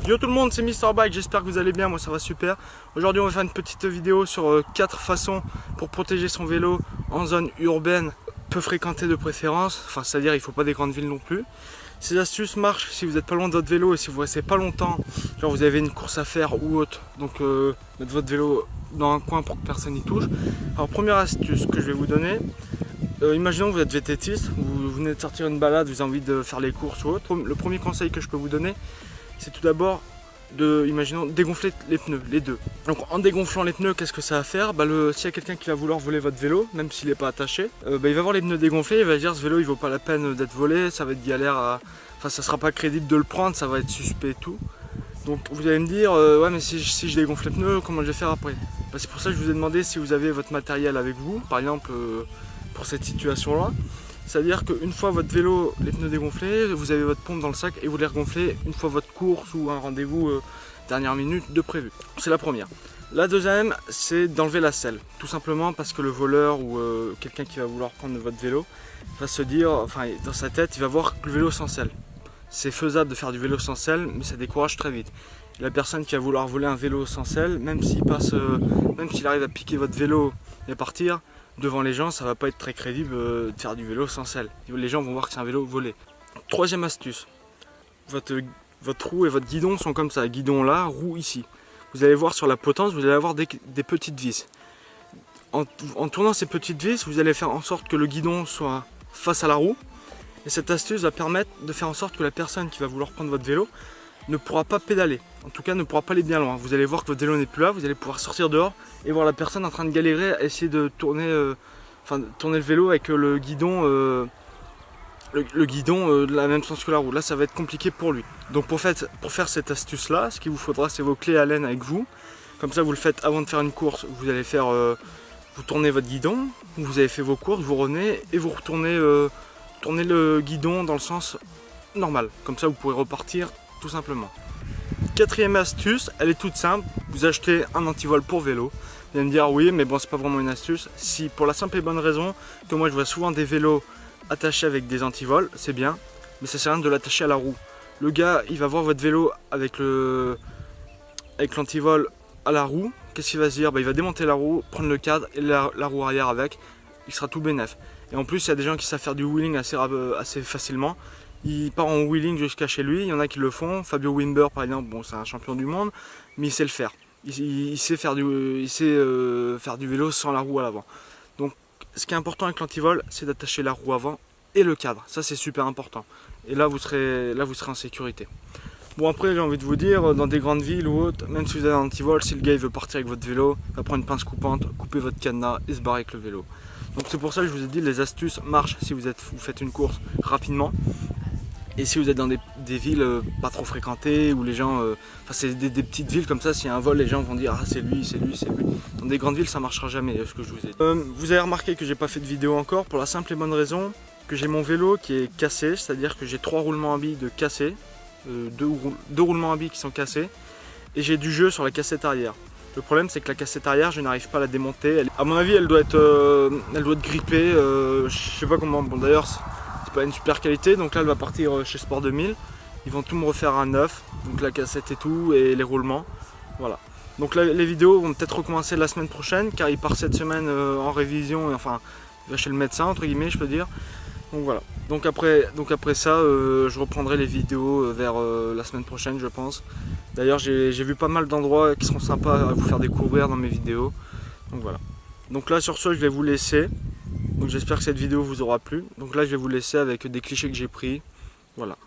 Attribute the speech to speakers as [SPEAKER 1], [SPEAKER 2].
[SPEAKER 1] Yo tout le monde, c'est Mister Bike, j'espère que vous allez bien, moi ça va super. Aujourd'hui on va faire une petite vidéo sur 4 façons pour protéger son vélo en zone urbaine, peu fréquentée de préférence, enfin c'est-à-dire il ne faut pas des grandes villes non plus. Ces astuces marchent si vous n'êtes pas loin de votre vélo et si vous restez pas longtemps, genre vous avez une course à faire ou autre, donc mettre votre vélo dans un coin pour que personne n'y touche. Alors première astuce que je vais vous donner, imaginons que vous êtes vététiste, vous venez de sortir une balade, vous avez envie de faire les courses ou autre. Le premier conseil que je peux vous donner, c'est tout d'abord imaginons, dégonfler les pneus, les deux. Donc en dégonflant les pneus, qu'est-ce que ça va faire? S'il y a quelqu'un qui va vouloir voler votre vélo, même s'il n'est pas attaché, il va voir les pneus dégonflés, il va dire ce vélo il vaut pas la peine d'être volé, ça va être galère à... Enfin ça sera pas crédible de le prendre, ça va être suspect et tout. Donc vous allez me dire, ouais mais si je dégonfle les pneus, comment je vais faire après? C'est pour ça que je vous ai demandé si vous avez votre matériel avec vous, par exemple pour cette situation là. C'est-à-dire qu'une fois votre vélo, les pneus dégonflés, vous avez votre pompe dans le sac et vous les regonflez une fois votre course ou un rendez-vous dernière minute de prévu. C'est la première. La deuxième, c'est d'enlever la selle. Tout simplement parce que le voleur ou quelqu'un qui va vouloir prendre votre vélo va se dire, enfin dans sa tête, il va voir que le vélo sans selle. C'est faisable de faire du vélo sans selle, mais ça décourage très vite. Et la personne qui va vouloir voler un vélo sans selle, même s'il arrive à piquer votre vélo et à partir, devant les gens, ça va pas être très crédible de faire du vélo sans selle. Les gens vont voir que c'est un vélo volé. Troisième astuce, votre roue et votre guidon sont comme ça. Guidon là, roue ici. Vous allez voir sur la potence, vous allez avoir des petites vis. En tournant ces petites vis, vous allez faire en sorte que le guidon soit face à la roue. Et cette astuce va permettre de faire en sorte que la personne qui va vouloir prendre votre vélo ne pourra pas pédaler. En tout cas, ne pourra pas aller bien loin. Vous allez voir que votre vélo n'est plus là, vous allez pouvoir sortir dehors et voir la personne en train de galérer à essayer de tourner, tourner le vélo avec le guidon, de la même sens que la roue. Là, ça va être compliqué pour lui. Donc pour faire cette astuce-là, ce qu'il vous faudra, c'est vos clés Allen avec vous. Comme ça, vous le faites avant de faire une course. Vous allez faire, vous tournez votre guidon, vous avez fait vos courses, vous revenez et vous retournez, tournez le guidon dans le sens normal. Comme ça, vous pourrez repartir tout simplement. Quatrième astuce, elle est toute simple, vous achetez un antivol pour vélo. Vous allez me dire oui mais bon c'est pas vraiment une astuce. Si, pour la simple et bonne raison que moi je vois souvent des vélos attachés avec des antivols, c'est bien, mais ça sert à rien de l'attacher à la roue. Le gars il va voir votre vélo avec l'antivol à la roue, qu'est-ce qu'il va se dire? Il va démonter la roue, prendre le cadre et la roue arrière avec, il sera tout bénef. Et en plus il y a des gens qui savent faire du wheeling assez facilement. Il part en wheeling jusqu'à chez lui, il y en a qui le font. Fabio Wimber par exemple, bon, c'est un champion du monde, mais il sait le faire. Il sait faire du vélo sans la roue à l'avant. Donc ce qui est important avec l'antivol, c'est d'attacher la roue avant et le cadre. Ça c'est super important. Et là vous serez en sécurité. Bon après j'ai envie de vous dire, dans des grandes villes ou autres, même si vous avez un antivol, si le gars il veut partir avec votre vélo, il va prendre une pince coupante, couper votre cadenas et se barrer avec le vélo. Donc c'est pour ça que je vous ai dit les astuces marchent si vous faites une course rapidement. Et si vous êtes dans des villes pas trop fréquentées, où les gens, c'est des petites villes comme ça, s'il y a un vol, les gens vont dire ah c'est lui, c'est lui, c'est lui. Dans des grandes villes ça marchera jamais, ce que je vous ai dit. Vous avez remarqué que j'ai pas fait de vidéo encore pour la simple et bonne raison que j'ai mon vélo qui est cassé, c'est-à-dire que j'ai 3 roulements à billes de cassés, 2 roulements à billes qui sont cassés, et j'ai du jeu sur la cassette arrière. Le problème c'est que la cassette arrière je n'arrive pas à la démonter. À mon avis elle doit être grippée, je sais pas comment, bon d'ailleurs pas une super qualité, donc là elle va partir chez Sport 2000, ils vont tout me refaire à neuf, donc la cassette et tout et les roulements, voilà. Donc là les vidéos vont peut-être recommencer la semaine prochaine car il part cette semaine en révision, enfin il va chez le médecin entre guillemets je peux dire, donc voilà. Donc après ça je reprendrai les vidéos vers la semaine prochaine je pense. D'ailleurs j'ai vu pas mal d'endroits qui seront sympas à vous faire découvrir dans mes vidéos, donc voilà. Donc là sur ce je vais vous laisser. Donc j'espère que cette vidéo vous aura plu. Donc là je vais vous laisser avec des clichés que j'ai pris. Voilà.